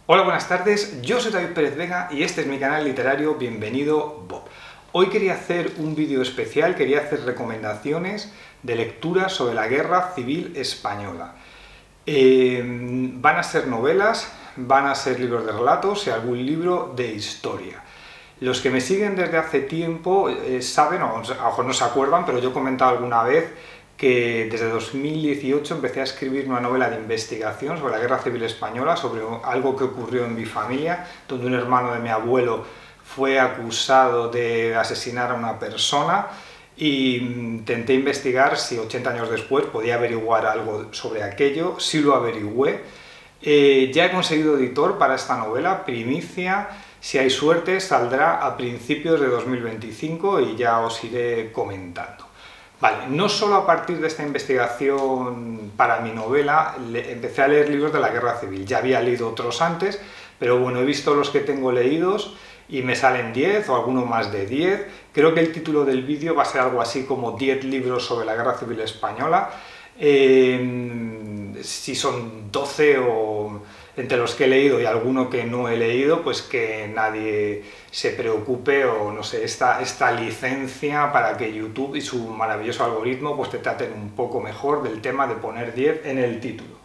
Hola, buenas tardes, yo soy David Pérez Vega y este es mi canal literario Bienvenido Bob. Hoy quería hacer un vídeo especial, quería hacer recomendaciones de lecturas sobre la Guerra Civil Española. Van a ser novelas, van a ser libros de relatos y algún libro de historia. Los que me siguen desde hace tiempo saben, o a lo mejor no se acuerdan, pero yo he comentado alguna vez que desde 2018 empecé a escribir una novela de investigación sobre la Guerra Civil Española, sobre algo que ocurrió en mi familia, donde un hermano de mi abuelo fue acusado de asesinar a una persona y intenté investigar si 80 años después podía averiguar algo sobre aquello. Sí lo averigüé. Ya he conseguido editor para esta novela, primicia. Si hay suerte saldrá a principios de 2025 y ya os iré comentando. Vale, no solo a partir de esta investigación para mi novela empecé a leer libros de la Guerra Civil, ya había leído otros antes, pero bueno, he visto los que tengo leídos y me salen 10 o alguno más de 10. Creo que el título del vídeo va a ser algo así como 10 libros sobre la Guerra Civil Española. Si son 12 o entre los que he leído y alguno que no he leído, pues que nadie se preocupe o no sé, esta licencia para que YouTube y su maravilloso algoritmo pues te traten un poco mejor del tema de poner 10 en el título.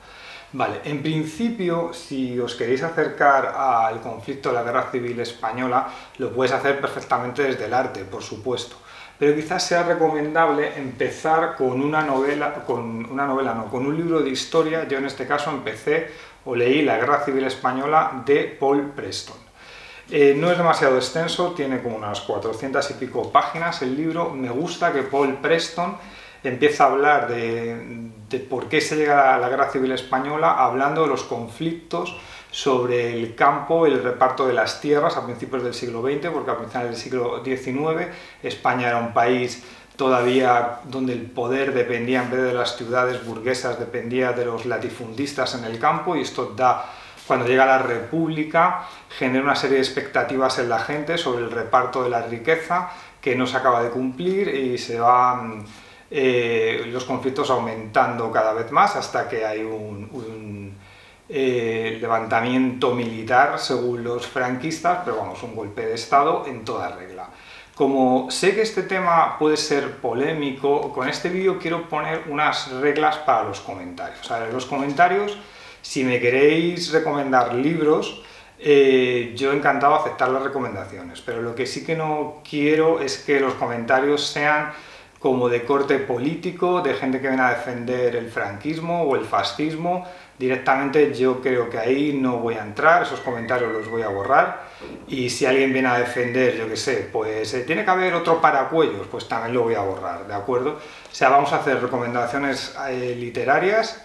Vale, en principio, si os queréis acercar al conflicto de la Guerra Civil Española, lo puedes hacer perfectamente desde el arte, por supuesto. Pero quizás sea recomendable empezar con con un libro de historia. Yo en este caso empecé o leí La Guerra Civil Española de Paul Preston. No es demasiado extenso, tiene como unas 400 y pico páginas el libro. Me gusta que Paul Preston empieza a hablar de por qué se llega a la Guerra Civil Española, hablando de los conflictos sobre el campo, el reparto de las tierras a principios del siglo XX, porque a finales del siglo XIX España era un país todavía donde el poder dependía, en vez de las ciudades burguesas, dependía de los latifundistas en el campo, y esto da, cuando llega la República, genera una serie de expectativas en la gente sobre el reparto de la riqueza que no se acaba de cumplir y se van los conflictos aumentando cada vez más hasta que hay un levantamiento militar según los franquistas, pero vamos, un golpe de estado en toda regla. Como sé que este tema puede ser polémico, con este vídeo quiero poner unas reglas para los comentarios. En los comentarios, si me queréis recomendar libros, yo encantado de aceptar las recomendaciones, pero lo que sí que no quiero es que los comentarios sean como de corte político, de gente que viene a defender el franquismo o el fascismo. Directamente yo creo que ahí no voy a entrar, esos comentarios los voy a borrar, y si alguien viene a defender, yo qué sé, pues tiene que haber otro Paracuellos, pues también lo voy a borrar, ¿de acuerdo? O sea, vamos a hacer recomendaciones literarias.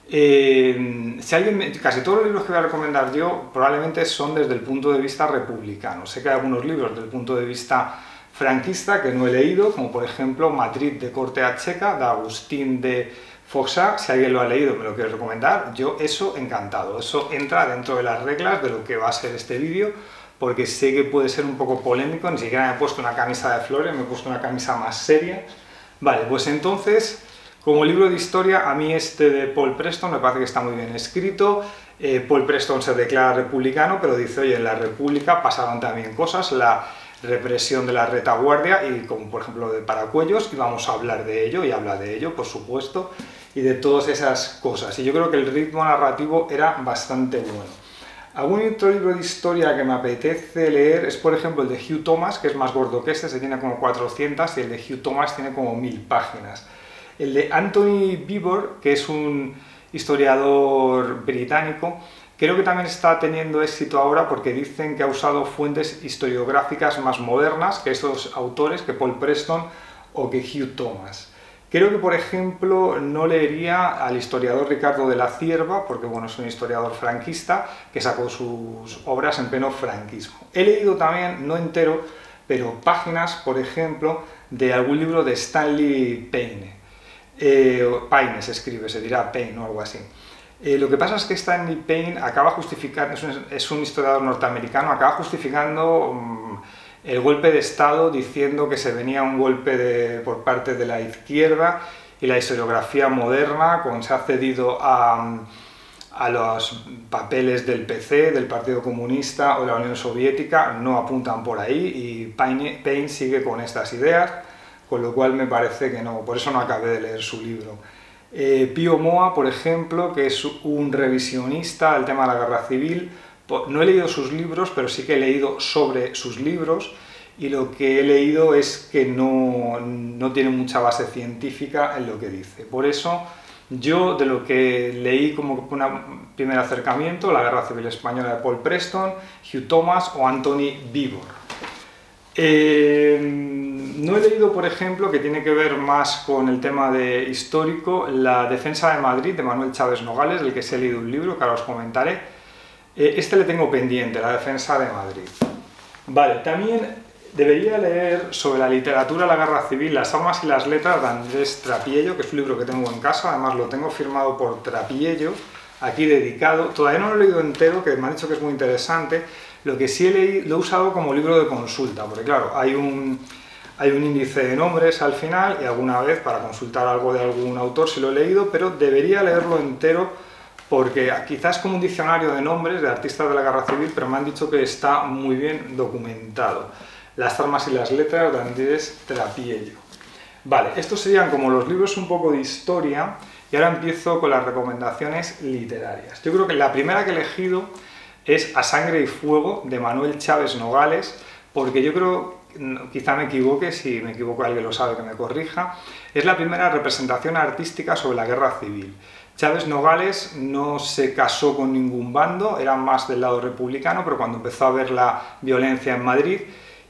Casi todos los libros que voy a recomendar yo probablemente son desde el punto de vista republicano. Sé que hay algunos libros desde el punto de vista franquista que no he leído, como por ejemplo Madrid de corte a checa, de Agustín de Foxá. Si alguien lo ha leído me lo quiere recomendar, yo eso encantado. Eso entra dentro de las reglas de lo que va a ser este vídeo, porque sé que puede ser un poco polémico. Ni siquiera me he puesto una camisa de flores, me he puesto una camisa más seria. Vale, pues entonces, como libro de historia, a mí este de Paul Preston me parece que está muy bien escrito. Paul Preston se declara republicano, pero dice, oye, en la República pasaron también cosas, la represión de la retaguardia, y como por ejemplo de Paracuellos, y vamos a hablar de ello, y habla de ello, por supuesto, y de todas esas cosas. Y yo creo que el ritmo narrativo era bastante bueno. Algún otro libro de historia que me apetece leer es, por ejemplo, el de Hugh Thomas, que es más gordo que este, se tiene como 400, y el de Hugh Thomas tiene como 1000 páginas. El de Anthony Beevor, que es un historiador británico, creo que también está teniendo éxito ahora porque dicen que ha usado fuentes historiográficas más modernas que esos autores, que Paul Preston o que Hugh Thomas. Creo que, por ejemplo, no leería al historiador Ricardo de la Cierva, porque bueno, es un historiador franquista que sacó sus obras en pleno franquismo. He leído también, no entero, pero páginas, por ejemplo, de algún libro de Stanley Paine. Paine se escribe, se dirá Paine o algo así. Lo que pasa es que Stanley Paine acaba justificando, es un historiador norteamericano, acaba justificando el golpe de Estado diciendo que se venía un golpe por parte de la izquierda, y la historiografía moderna, cuando se ha cedido a a los papeles del PC, del Partido Comunista o de la Unión Soviética, no apuntan por ahí, y Paine sigue con estas ideas, con lo cual me parece que no, por eso no acabé de leer su libro. Pío Moa, por ejemplo, que es un revisionista del tema de la guerra civil, no he leído sus libros, pero sí que he leído sobre sus libros, y lo que he leído es que no tiene mucha base científica en lo que dice. Por eso, yo de lo que leí como un primer acercamiento, la Guerra Civil Española de Paul Preston, Hugh Thomas o Anthony Beevor. No he leído, por ejemplo, que tiene que ver más con el tema de histórico, La Defensa de Madrid, de Manuel Chaves Nogales, del que se he leído un libro, que ahora os comentaré. Este le tengo pendiente, La Defensa de Madrid. Vale, también debería leer sobre la literatura de la guerra civil, Las armas y las letras, de Andrés Trapiello, que es un libro que tengo en casa, además lo tengo firmado por Trapiello, aquí dedicado. Todavía no lo he leído entero, que me han dicho que es muy interesante. Lo que sí he leído, lo he usado como libro de consulta, porque claro, hay un índice de nombres al final, y alguna vez para consultar algo de algún autor sí lo he leído, pero debería leerlo entero, porque quizás es como un diccionario de nombres de artistas de la guerra civil, pero me han dicho que está muy bien documentado. Las armas y las letras, de Andrés Trapiello. Vale, estos serían como los libros un poco de historia, y ahora empiezo con las recomendaciones literarias. Yo creo que la primera que he elegido es A Sangre y Fuego, de Manuel Chaves Nogales, porque yo creo, quizá me equivoque, si me equivoco alguien lo sabe que me corrija, es la primera representación artística sobre la guerra civil. Chaves Nogales no se casó con ningún bando, era más del lado republicano, pero cuando empezó a ver la violencia en Madrid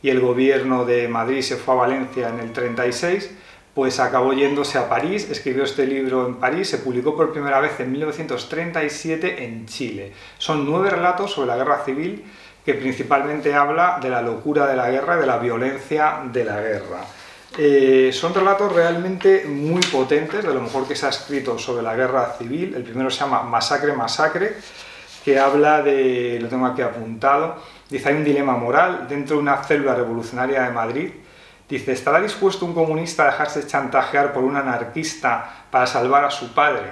y el gobierno de Madrid se fue a Valencia en el 36, pues acabó yéndose a París, escribió este libro en París, se publicó por primera vez en 1937 en Chile. Son 9 relatos sobre la guerra civil, que principalmente habla de la locura de la guerra y de la violencia de la guerra. Son relatos realmente muy potentes, de lo mejor que se ha escrito sobre la guerra civil. El primero se llama Masacre, Masacre, que habla de, lo tengo aquí apuntado, dice: hay un dilema moral dentro de una célula revolucionaria de Madrid. Dice: ¿estará dispuesto un comunista a dejarse chantajear por un anarquista para salvar a su padre?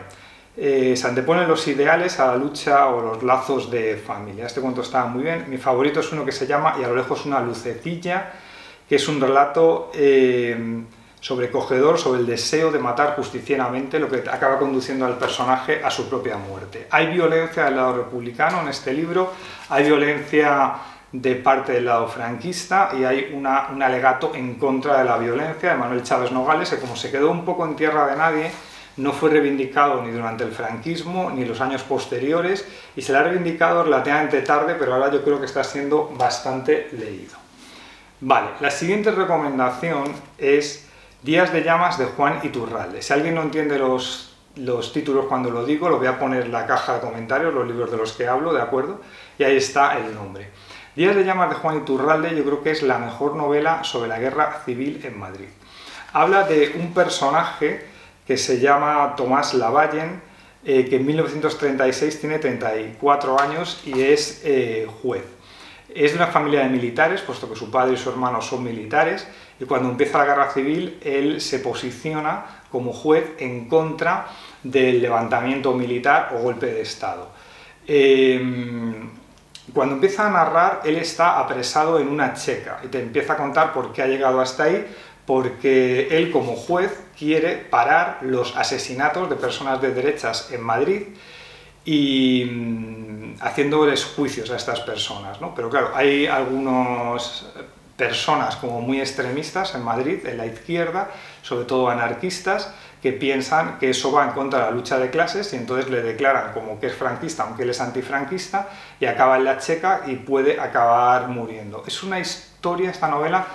Se anteponen los ideales a la lucha o los lazos de familia. Este cuento está muy bien. Mi favorito es uno que se llama Y a lo lejos una lucecilla, que es un relato sobrecogedor sobre el deseo de matar justicieramente, lo que acaba conduciendo al personaje a su propia muerte. Hay violencia del lado republicano en este libro, hay violencia de parte del lado franquista, y hay un alegato en contra de la violencia de Manuel Chaves Nogales, que como se quedó un poco en tierra de nadie, no fue reivindicado ni durante el franquismo ni los años posteriores, y se le ha reivindicado relativamente tarde, pero ahora yo creo que está siendo bastante leído. Vale, la siguiente recomendación es Días de llamas, de Juan Iturralde. Si alguien no entiende los títulos cuando lo digo, lo voy a poner en la caja de comentarios, los libros de los que hablo, ¿de acuerdo? Y ahí está el nombre. Días de llamas, de Juan Iturralde, yo creo que es la mejor novela sobre la guerra civil en Madrid. Habla de un personaje que se llama Tomás Lavallen, que en 1936 tiene 34 años y es juez. Es de una familia de militares, puesto que su padre y su hermano son militares, y cuando empieza la guerra civil él se posiciona como juez en contra del levantamiento militar o golpe de Estado. Cuando empieza a narrar, él está apresado en una checa y te empieza a contar por qué ha llegado hasta ahí, porque él como juez quiere parar los asesinatos de personas de derechas en Madrid y haciéndoles juicios a estas personas, ¿no? Pero claro, hay algunas personas como muy extremistas en Madrid, en la izquierda, sobre todo anarquistas, que piensan que eso va en contra de la lucha de clases y entonces le declaran como que es franquista, aunque él es antifranquista, y acaba en la checa y puede acabar muriendo. Es una historia, esta novela,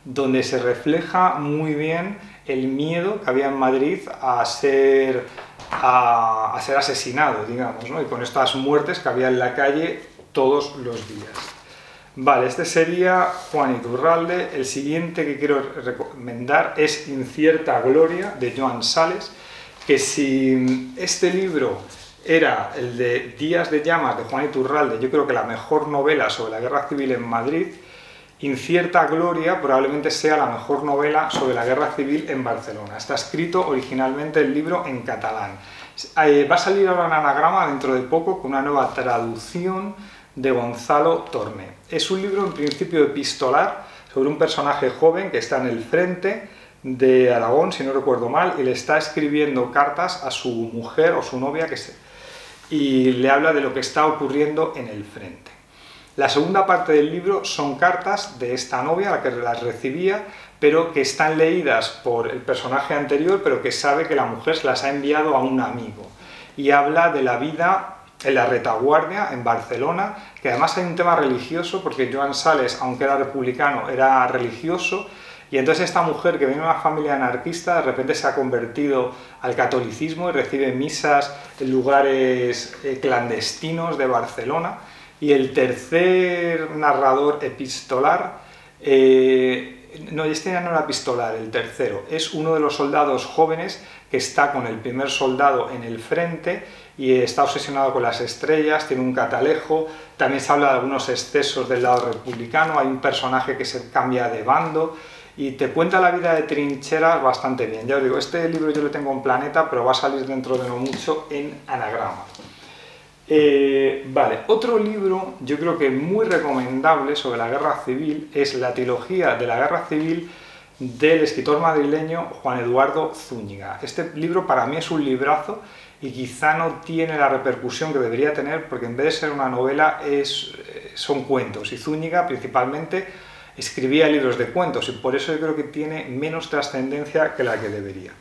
donde se refleja muy bien el miedo que había en Madrid a ser asesinado, digamos, ¿no? Y con estas muertes que había en la calle todos los días. Vale, este sería Juan Iturralde. El siguiente que quiero recomendar es Incierta Gloria, de Joan Sales, que si este libro era el de Días de llamas, de Juan Iturralde, yo creo que la mejor novela sobre la guerra civil en Madrid, Incierta Gloria probablemente sea la mejor novela sobre la guerra civil en Barcelona. Está escrito originalmente el libro en catalán. Va a salir ahora en Anagrama dentro de poco con una nueva traducción de Gonzalo Torné. Es un libro en principio epistolar sobre un personaje joven que está en el frente de Aragón, si no recuerdo mal, y le está escribiendo cartas a su mujer o su novia y le habla de lo que está ocurriendo en el frente. La segunda parte del libro son cartas de esta novia, la que las recibía, pero que están leídas por el personaje anterior, pero que sabe que la mujer se las ha enviado a un amigo. Y habla de la vida en la retaguardia, en Barcelona, que además hay un tema religioso, porque Joan Sales, aunque era republicano, era religioso, y entonces esta mujer, que viene de una familia anarquista, de repente se ha convertido al catolicismo y recibe misas en lugares clandestinos de Barcelona. Y el tercer narrador epistolar, no, este ya no era epistolar, el tercero, es uno de los soldados jóvenes que está con el primer soldado en el frente y está obsesionado con las estrellas, tiene un catalejo, también se habla de algunos excesos del lado republicano, hay un personaje que se cambia de bando y te cuenta la vida de trincheras bastante bien. Ya os digo, este libro yo lo tengo en Planeta, pero va a salir dentro de no mucho en Anagrama. Vale, otro libro yo creo que muy recomendable sobre la guerra civil es la trilogía de la guerra civil del escritor madrileño Juan Eduardo Zúñiga. Este libro para mí es un librazo y quizá no tiene la repercusión que debería tener porque en vez de ser una novela son cuentos y Zúñiga principalmente escribía libros de cuentos y por eso yo creo que tiene menos trascendencia que la que debería.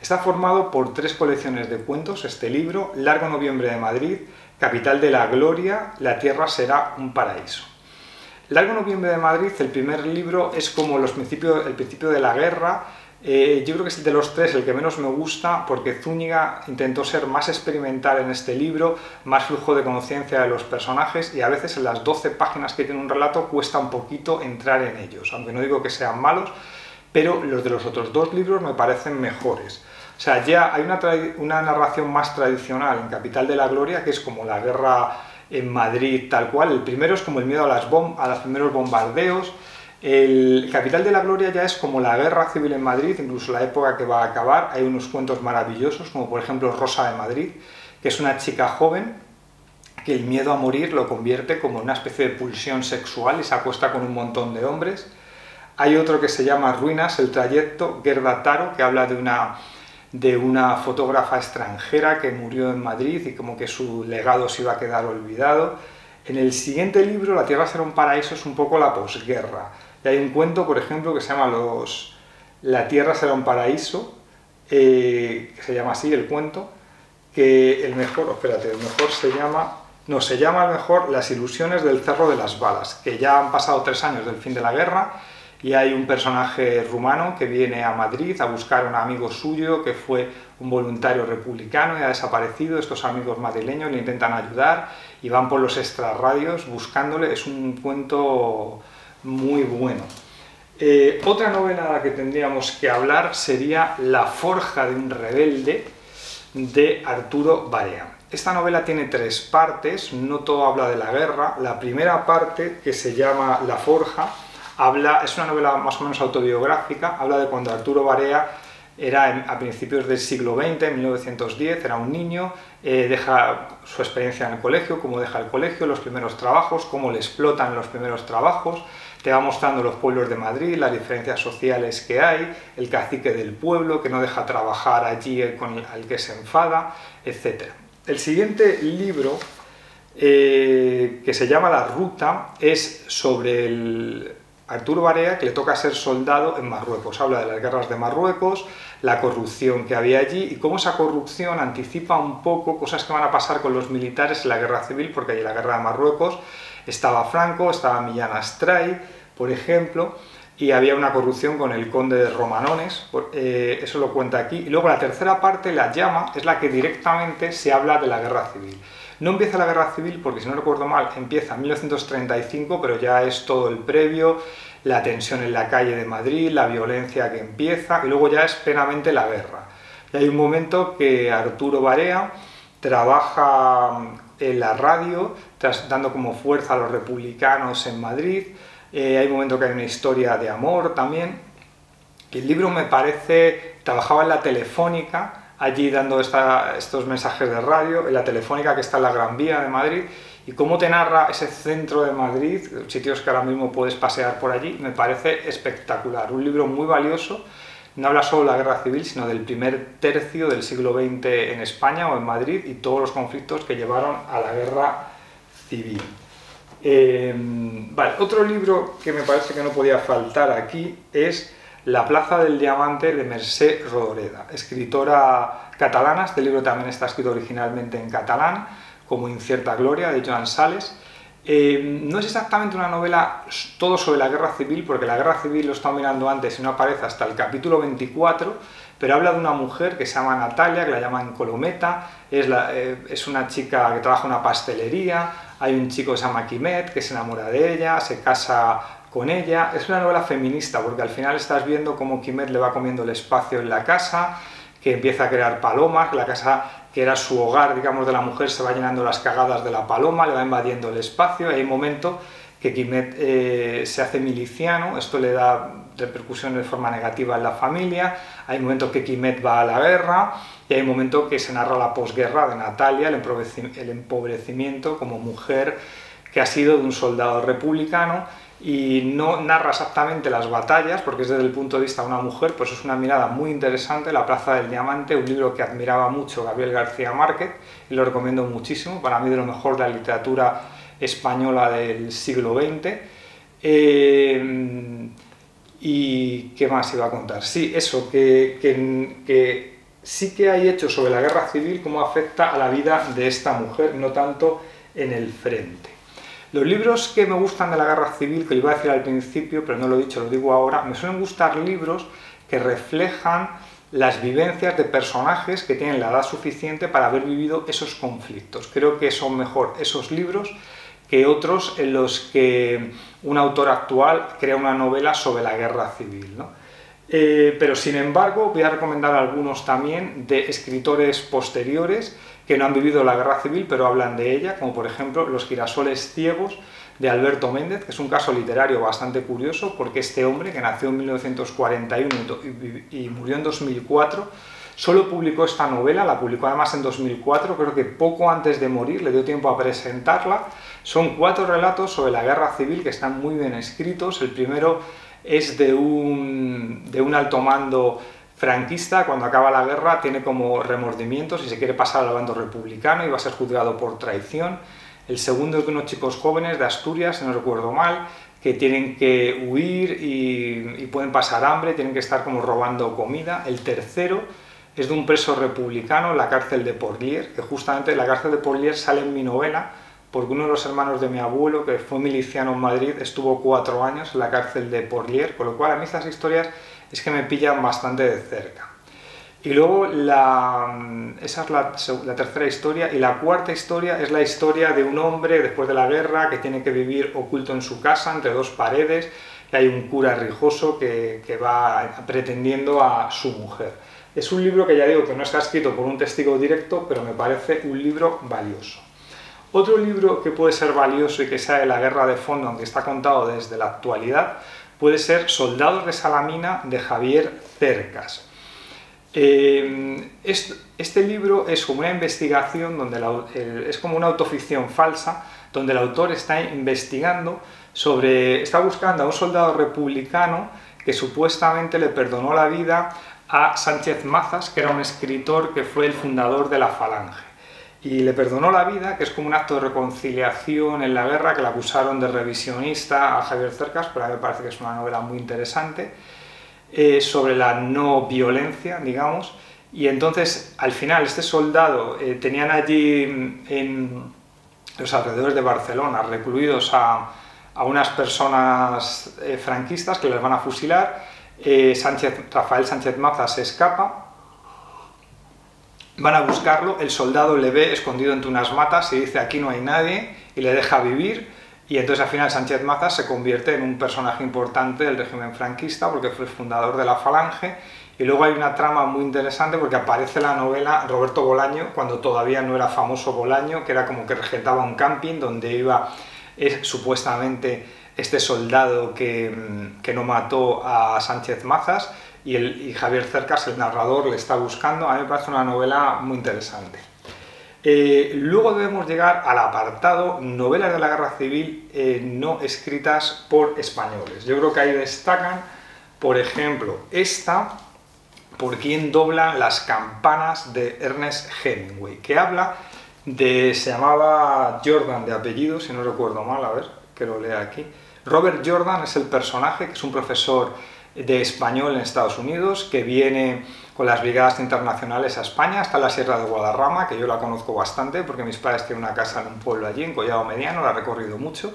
Está formado por 3 colecciones de cuentos, este libro, Largo Noviembre de Madrid, Capital de la Gloria, La Tierra será un paraíso. Largo Noviembre de Madrid, el primer libro, es como el principio de la guerra. Yo creo que es de los 3 el que menos me gusta porque Zúñiga intentó ser más experimental en este libro, más flujo de conciencia de los personajes y a veces en las 12 páginas que tiene un relato cuesta un poquito entrar en ellos, aunque no digo que sean malos, pero los de los otros 2 libros me parecen mejores. O sea, ya hay una narración más tradicional en Capital de la Gloria, que es como la guerra en Madrid tal cual. El primero es como el miedo a los primeros bombardeos. El Capital de la Gloria ya es como la guerra civil en Madrid, incluso la época que va a acabar. Hay unos cuentos maravillosos, como por ejemplo Rosa de Madrid, que es una chica joven que el miedo a morir lo convierte como en una especie de pulsión sexual y se acuesta con un montón de hombres. Hay otro que se llama Ruinas, el trayecto, Gerda Taro, que habla de una fotógrafa extranjera que murió en Madrid y como que su legado se iba a quedar olvidado. En el siguiente libro, La Tierra será un paraíso, es un poco la posguerra. Y hay un cuento, por ejemplo, que se llama La Tierra será un paraíso, que se llama así el cuento, que el mejor se llama Las ilusiones del Cerro de las Balas, que ya han pasado 3 años del fin de la guerra, y hay un personaje rumano que viene a Madrid a buscar a un amigo suyo que fue un voluntario republicano y ha desaparecido. Estos amigos madrileños le intentan ayudar y van por los extrarradios buscándole. Es un cuento muy bueno. Otra novela de la que tendríamos que hablar sería La forja de un rebelde, de Arturo Barea. Esta novela tiene 3 partes, no todo habla de la guerra. La primera parte, que se llama La forja, es una novela más o menos autobiográfica, habla de cuando Arturo Barea era a principios del siglo XX, en 1910, era un niño, deja su experiencia en el colegio, cómo deja el colegio, los primeros trabajos, cómo le explotan los primeros trabajos, te va mostrando los pueblos de Madrid, las diferencias sociales que hay, el cacique del pueblo que no deja trabajar allí al que se enfada, etc. El siguiente libro, que se llama La ruta, es sobre Arturo Barea, que le toca ser soldado en Marruecos. Habla de las guerras de Marruecos, la corrupción que había allí y cómo esa corrupción anticipa un poco cosas que van a pasar con los militares en la guerra civil, porque allí en la guerra de Marruecos estaba Franco, estaba Millán Astray, por ejemplo, y había una corrupción con el conde de Romanones, eso lo cuenta aquí. Y luego la tercera parte, La llama, es la que directamente se habla de la guerra civil. No empieza la guerra civil porque, si no recuerdo mal, empieza en 1935, pero ya es todo el previo, la tensión en la calle de Madrid, la violencia que empieza, y luego ya es plenamente la guerra. Y hay un momento que Arturo Barea trabaja en la radio, dando como fuerza a los republicanos en Madrid. Hay un momento que hay una historia de amor también. El libro me parece, trabajaba en la Telefónica, allí dando estos mensajes de radio, en la Telefónica que está en la Gran Vía de Madrid, y cómo te narra ese centro de Madrid, sitios que ahora mismo puedes pasear por allí, me parece espectacular. Un libro muy valioso, no habla solo de la guerra civil, sino del primer tercio del siglo XX en España o en Madrid y todos los conflictos que llevaron a la guerra civil. Vale, otro libro que me parece que no podía faltar aquí es La plaza del diamante de Mercè Rodoreda, escritora catalana. Este libro también está escrito originalmente en catalán, como Incierta Gloria, de Joan Sales. No es exactamente una novela todo sobre la guerra civil, porque la guerra civil, lo he estado mirando antes y no aparece hasta el capítulo 24, pero habla de una mujer que se llama Natalia, que la llaman Colometa, es una chica que trabaja en una pastelería, hay un chico que se llama Quimet, que se enamora de ella, se casa con ella. Es una novela feminista, porque al final estás viendo cómo Quimet le va comiendo el espacio en la casa, que empieza a crear palomas, la casa que era su hogar, digamos, de la mujer, se va llenando las cagadas de la paloma, le va invadiendo el espacio, y hay un momento que Quimet se hace miliciano, esto le da repercusión de forma negativa en la familia, hay un momento que Quimet va a la guerra, y hay un momento que se narra la posguerra de Natalia, el empobrecimiento como mujer que ha sido de un soldado republicano, y no narra exactamente las batallas, porque es desde el punto de vista de una mujer, pues es una mirada muy interesante. La plaza del diamante, un libro que admiraba mucho Gabriel García Márquez, y lo recomiendo muchísimo, para mí de lo mejor de la literatura española del siglo XX. ¿Y qué más iba a contar? Sí, eso, que sí que hay hechos sobre la guerra civil, cómo afecta a la vida de esta mujer, no tanto en el frente. Los libros que me gustan de la guerra civil, que lo iba a decir al principio, pero no lo he dicho, lo digo ahora, me suelen gustar libros que reflejan las vivencias de personajes que tienen la edad suficiente para haber vivido esos conflictos. Creo que son mejor esos libros que otros en los que un autor actual crea una novela sobre la guerra civil, ¿no? Pero sin embargo voy a recomendar algunos también de escritores posteriores que no han vivido la guerra civil pero hablan de ella, como por ejemplo Los girasoles ciegos de Alberto Méndez, que es un caso literario bastante curioso, porque este hombre, que nació en 1941 y murió en 2004, solo publicó esta novela, la publicó además en 2004, creo que poco antes de morir, le dio tiempo a presentarla. Son 4 relatos sobre la guerra civil que están muy bien escritos. El primero es de un alto mando franquista. Cuando acaba la guerra tiene como remordimientos y se quiere pasar al bando republicano y va a ser juzgado por traición. El segundo es de unos chicos jóvenes de Asturias, si no recuerdo mal, que tienen que huir y pueden pasar hambre, tienen que estar como robando comida. El tercero es de un preso republicano en la cárcel de Porlier, que justamente la cárcel de Porlier sale en mi novela, porque uno de los hermanos de mi abuelo, que fue miliciano en Madrid, estuvo 4 años en la cárcel de Porlier, con lo cual a mí estas historias es que me pillan bastante de cerca. Y luego esa es la tercera historia, y la cuarta historia es la historia de un hombre después de la guerra que tiene que vivir oculto en su casa, entre 2 paredes, y hay un cura rijoso que va pretendiendo a su mujer. Es un libro que ya digo que no está escrito por un testigo directo, pero me parece un libro valioso. Otro libro que puede ser valioso y que sea de la guerra de fondo, aunque está contado desde la actualidad, puede ser Soldados de Salamina, de Javier Cercas. Este libro es como una investigación, es como una autoficción falsa, donde el autor está investigando está buscando a un soldado republicano que supuestamente le perdonó la vida a Sánchez Mazas, que era un escritor que fue el fundador de la Falange. Y le perdonó la vida, que es como un acto de reconciliación en la guerra, que le acusaron de revisionista a Javier Cercas, pero a mí me parece que es una novela muy interesante, sobre la no violencia, digamos. Y entonces, al final, este soldado, tenían allí en los alrededores de Barcelona recluidos a unas personas franquistas que les van a fusilar. Rafael Sánchez Mazas se escapa, van a buscarlo, el soldado le ve escondido entre unas matas y dice aquí no hay nadie, y le deja vivir, y entonces al final Sánchez Mazas se convierte en un personaje importante del régimen franquista porque fue el fundador de la Falange. Y luego hay una trama muy interesante porque aparece en la novela Roberto Bolaño, cuando todavía no era famoso Bolaño, que era como que regentaba un camping donde iba supuestamente este soldado que no mató a Sánchez Mazas, y Javier Cercas, el narrador, le está buscando. A mí me parece una novela muy interesante. Luego debemos llegar al apartado novelas de la guerra civil no escritas por españoles. Yo creo que ahí destacan, por ejemplo, esta, Por quién doblan las campanas, de Ernest Hemingway, que habla de, se llamaba Jordan de apellido, si no recuerdo mal, a ver, que lo lea aquí. Robert Jordan es el personaje, que es un profesor de español en Estados Unidos, que viene con las brigadas internacionales a España, hasta la Sierra de Guadarrama, que yo la conozco bastante, porque mis padres tienen una casa en un pueblo allí, en Collado Mediano, la he recorrido mucho.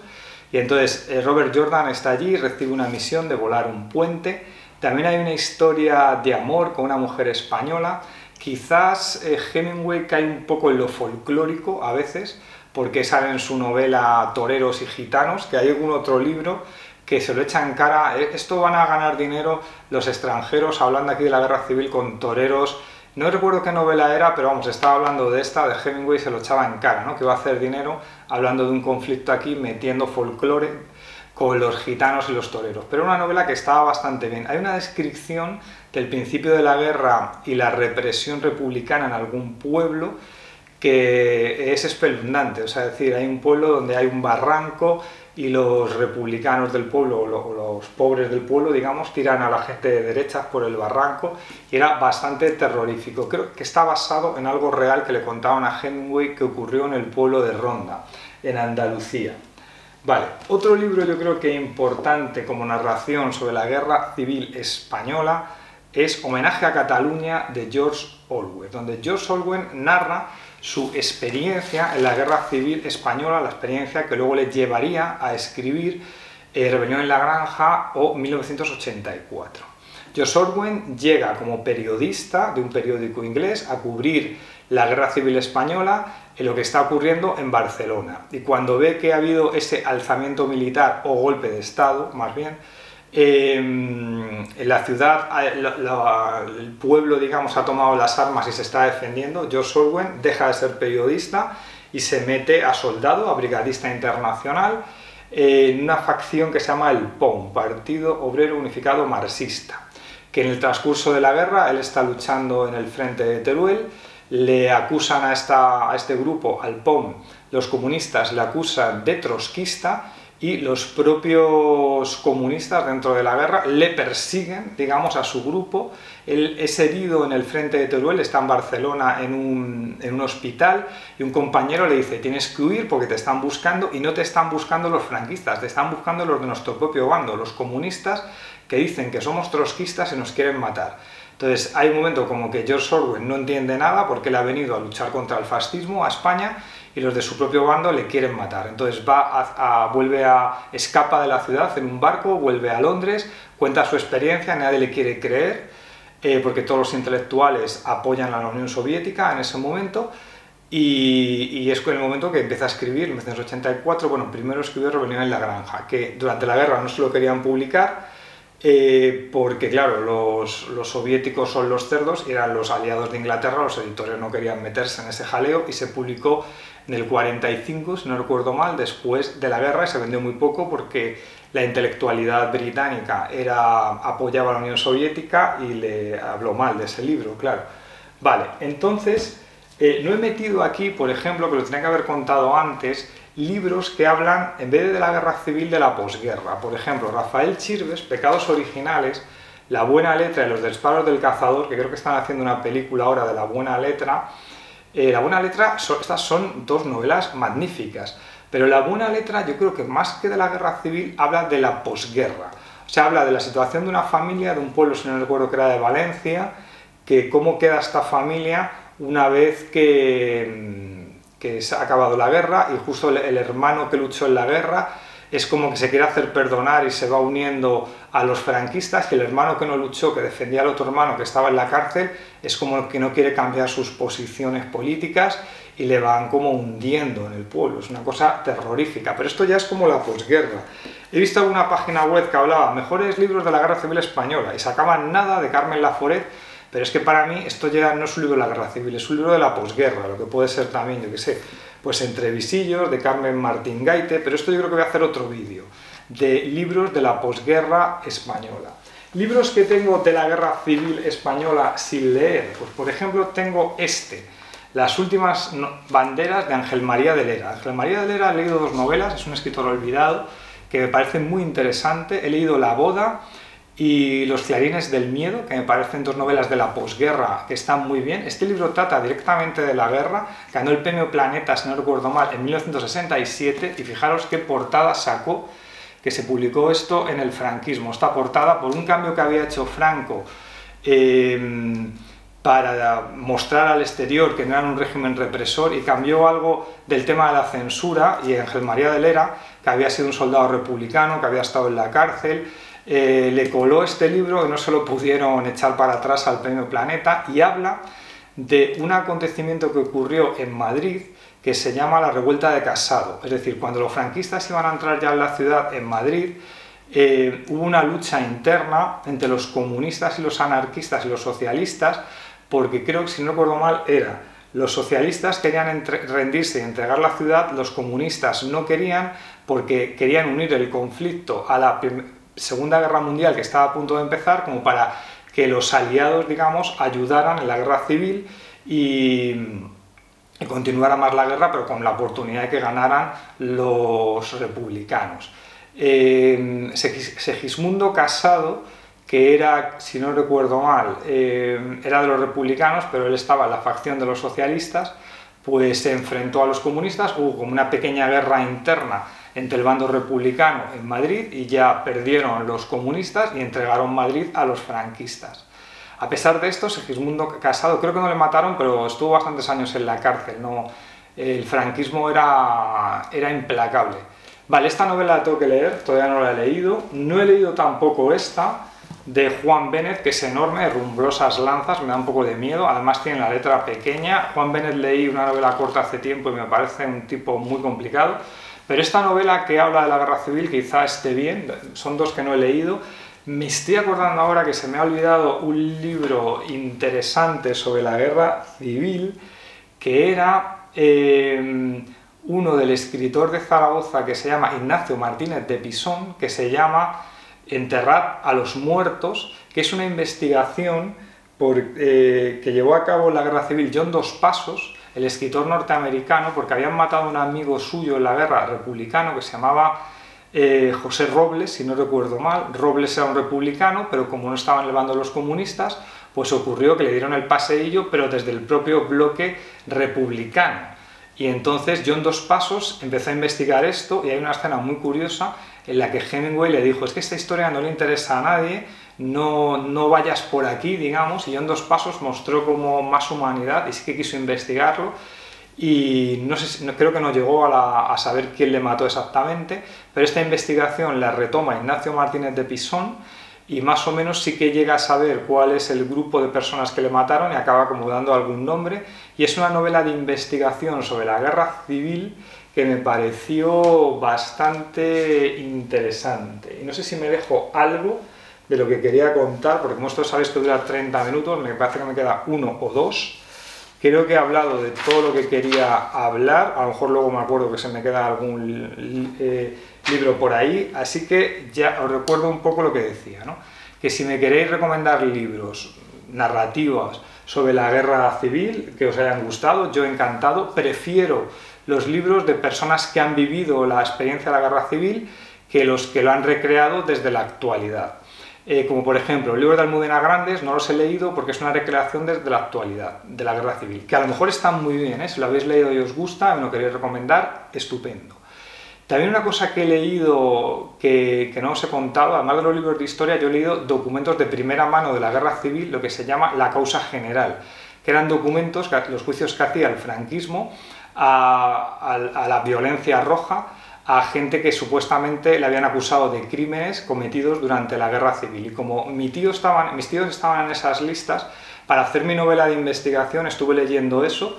Y entonces Robert Jordan está allí y recibe una misión de volar un puente. También hay una historia de amor con una mujer española. Quizás Hemingway cae un poco en lo folclórico a veces, porque sale en su novela Toreros y Gitanos, que hay algún otro libro que se lo echa en cara. Esto van a ganar dinero los extranjeros, hablando aquí de la guerra civil con toreros. No recuerdo qué novela era, pero vamos, estaba hablando de esta, de Hemingway, se lo echaba en cara, ¿no? Que va a hacer dinero hablando de un conflicto aquí, metiendo folclore con los gitanos y los toreros, pero una novela que estaba bastante bien. Hay una descripción del principio de la guerra y la represión republicana en algún pueblo que es espeluznante, o sea, es decir, hay un pueblo donde hay un barranco y los republicanos del pueblo, o los pobres del pueblo, digamos, tiran a la gente de derechas por el barranco, y era bastante terrorífico. Creo que está basado en algo real que le contaban a Hemingway que ocurrió en el pueblo de Ronda, en Andalucía. Vale, otro libro yo creo que importante como narración sobre la guerra civil española es Homenaje a Cataluña, de George Orwell, donde George Orwell narra su experiencia en la guerra civil española, la experiencia que luego le llevaría a escribir Rebelión en la Granja o 1984. George Orwell llega como periodista de un periódico inglés a cubrir la guerra civil española, en lo que está ocurriendo en Barcelona, y cuando ve que ha habido ese alzamiento militar o golpe de Estado, más bien, en la ciudad, el pueblo, digamos, ha tomado las armas y se está defendiendo, George Orwell deja de ser periodista y se mete a soldado, a brigadista internacional, en una facción que se llama el POM, Partido Obrero Unificado Marxista, que en el transcurso de la guerra él está luchando en el frente de Teruel. Le acusan a este grupo, al POM, los comunistas le acusan de trotskista, y los propios comunistas dentro de la guerra le persiguen, digamos, a su grupo. Él es herido en el frente de Teruel, está en Barcelona en un hospital, y un compañero le dice: tienes que huir porque te están buscando, y no te están buscando los franquistas, te están buscando los de nuestro propio bando, los comunistas, que dicen que somos trotskistas y nos quieren matar. Entonces hay un momento como que George Orwell no entiende nada, porque él ha venido a luchar contra el fascismo a España y los de su propio bando le quieren matar. Entonces escapa de la ciudad en un barco, vuelve a Londres, cuenta su experiencia, nadie le quiere creer, porque todos los intelectuales apoyan a la Unión Soviética en ese momento, y es con el momento que empieza a escribir, en 1984, bueno, primero escribió Rebelión en la Granja, que durante la guerra no se lo querían publicar, porque claro, los soviéticos son los cerdos y eran los aliados de Inglaterra, los editores no querían meterse en ese jaleo, y se publicó en el 45, si no recuerdo mal, después de la guerra, y se vendió muy poco porque la intelectualidad británica apoyaba a la Unión Soviética y le habló mal de ese libro, claro. Vale, entonces no he metido aquí, por ejemplo, que lo tenía que haber contado antes, libros que hablan, en vez de la guerra civil, de la posguerra. Por ejemplo, Rafael Chirves, Pecados Originales, La Buena Letra y Los Disparos del Cazador, que creo que están haciendo una película ahora de La Buena Letra. La Buena Letra, estas son dos novelas magníficas, pero La Buena Letra, yo creo que más que de la guerra civil, habla de la posguerra. O sea, habla de la situación de una familia, de un pueblo, si no recuerdo, que era de Valencia, que cómo queda esta familia una vez que se ha acabado la guerra, y justo el hermano que luchó en la guerra es como que se quiere hacer perdonar y se va uniendo a los franquistas, y el hermano que no luchó, que defendía al otro hermano que estaba en la cárcel, es como que no quiere cambiar sus posiciones políticas y le van como hundiendo en el pueblo. Es una cosa terrorífica, pero esto ya es como la posguerra. He visto alguna página web que hablaba mejores libros de la Guerra Civil Española y sacaban nada de Carmen Laforet, pero es que para mí esto ya no es un libro de la guerra civil, es un libro de la posguerra, lo que puede ser también, yo qué sé, pues Entre visillos, de Carmen Martín Gaite, pero esto yo creo que voy a hacer otro vídeo, de libros de la posguerra española. Libros que tengo de la Guerra Civil Española sin leer, pues por ejemplo tengo Las últimas banderas de Ángel María de Lera. Ángel María de Lera, he leído 2 novelas, es un escritor olvidado que me parece muy interesante. He leído La boda y Los clarines del miedo, que me parecen 2 novelas de la posguerra que están muy bien. Este libro trata directamente de la guerra, ganó el premio Planeta, si no recuerdo mal, en 1967, y fijaros qué portada sacó, que se publicó esto en el franquismo. Esta portada, por un cambio que había hecho Franco para mostrar al exterior que no era un régimen represor, y cambió algo del tema de la censura, y Ángel María de Lera, que había sido un soldado republicano, que había estado en la cárcel, le coló este libro y no se lo pudieron echar para atrás al premio Planeta, y habla de un acontecimiento que ocurrió en Madrid que se llama la Revuelta de Casado. Es decir, cuando los franquistas iban a entrar ya en la ciudad, en Madrid, hubo una lucha interna entre los comunistas y los anarquistas y los socialistas, porque creo que, si no recuerdo mal, los socialistas querían rendirse y entregar la ciudad, los comunistas no querían, porque querían unir el conflicto a la Segunda Guerra Mundial, que estaba a punto de empezar, como para que los aliados, digamos, ayudaran en la guerra civil y continuara más la guerra, pero con la oportunidad de que ganaran los republicanos. Segismundo Casado, que era, si no recuerdo mal, era de los republicanos, pero él estaba en la facción de los socialistas, pues se enfrentó a los comunistas, hubo como una pequeña guerra interna entre el bando republicano en Madrid, y ya perdieron los comunistas y entregaron Madrid a los franquistas. A pesar de esto, Segismundo Casado, creo que no le mataron, pero estuvo bastantes años en la cárcel, ¿no? El franquismo era implacable. Vale, esta novela la tengo que leer, todavía no la he leído. No he leído tampoco esta, de Juan Benet, que es enorme, Rumbrosas lanzas, me da un poco de miedo, además tiene la letra pequeña. Juan Benet leí una novela corta hace tiempo y me parece un tipo muy complicado, pero esta novela que habla de la guerra civil quizá esté bien, son 2 que no he leído. Me estoy acordando ahora que se me ha olvidado un libro interesante sobre la guerra civil, que era uno del escritor de Zaragoza que se llama Ignacio Martínez de Pisón, que se llama Enterrad a los muertos, que es una investigación que llevó a cabo en la guerra civil John Dos Passos, el escritor norteamericano, porque habían matado a un amigo suyo en la guerra republicano que se llamaba José Robles, si no recuerdo mal. Robles era un republicano, pero como no estaba en el bando de los comunistas, pues ocurrió que le dieron el paseillo, pero desde el propio bloque republicano. Y entonces John Dos Passos empezó a investigar esto, y hay una escena muy curiosa en la que Hemingway le dijo: es que esta historia no le interesa a nadie, no vayas por aquí, digamos, y John Dos Passos mostró como más humanidad y sí que quiso investigarlo. Y no sé, creo que no llegó a saber quién le mató exactamente, pero esta investigación la retoma Ignacio Martínez de Pisón, y más o menos sí que llega a saber cuál es el grupo de personas que le mataron y acaba como dando algún nombre, y es una novela de investigación sobre la guerra civil que me pareció bastante interesante. Y no sé si me dejo algo de lo que quería contar, porque como esto sabéis que dura 30 minutos, me parece que me queda 1 o 2. Creo que he hablado de todo lo que quería hablar, a lo mejor luego me acuerdo que se me queda algún libro por ahí, así que ya os recuerdo un poco lo que decía, ¿no? Que si me queréis recomendar libros narrativos sobre la guerra civil que os hayan gustado, yo encantado. Prefiero los libros de personas que han vivido la experiencia de la guerra civil que los que lo han recreado desde la actualidad. Como por ejemplo, el libro de Almudena Grandes no los he leído porque es una recreación desde la actualidad, de la guerra civil, que a lo mejor están muy bien, si lo habéis leído y os gusta, me lo queréis recomendar, estupendo. También una cosa que he leído que no os he contado, además de los libros de historia, yo he leído documentos de primera mano de la guerra civil, lo que se llama la causa general, que eran documentos, los juicios que hacía el franquismo a la violencia roja, a gente que supuestamente le habían acusado de crímenes cometidos durante la guerra civil. Y como mis tíos estaban en esas listas, para hacer mi novela de investigación estuve leyendo eso,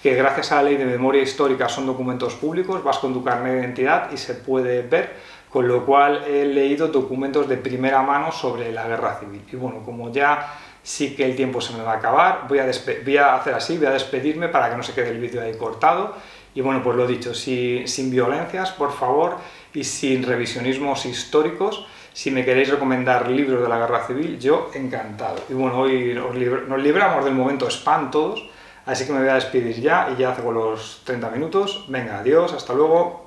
que gracias a la ley de memoria histórica son documentos públicos, vas con tu carnet de identidad y se puede ver, con lo cual he leído documentos de primera mano sobre la guerra civil. Y bueno, como ya sí que el tiempo se me va a acabar, voy a hacer así, voy a despedirme para que no se quede el vídeo ahí cortado. Y bueno, pues lo dicho, sin violencias, por favor, y sin revisionismos históricos, Si me queréis recomendar libros de la Guerra Civil, yo encantado. Y bueno, hoy nos libramos del momento spam todos, así que me voy a despedir ya y ya hago los 30 minutos. Venga, adiós, hasta luego.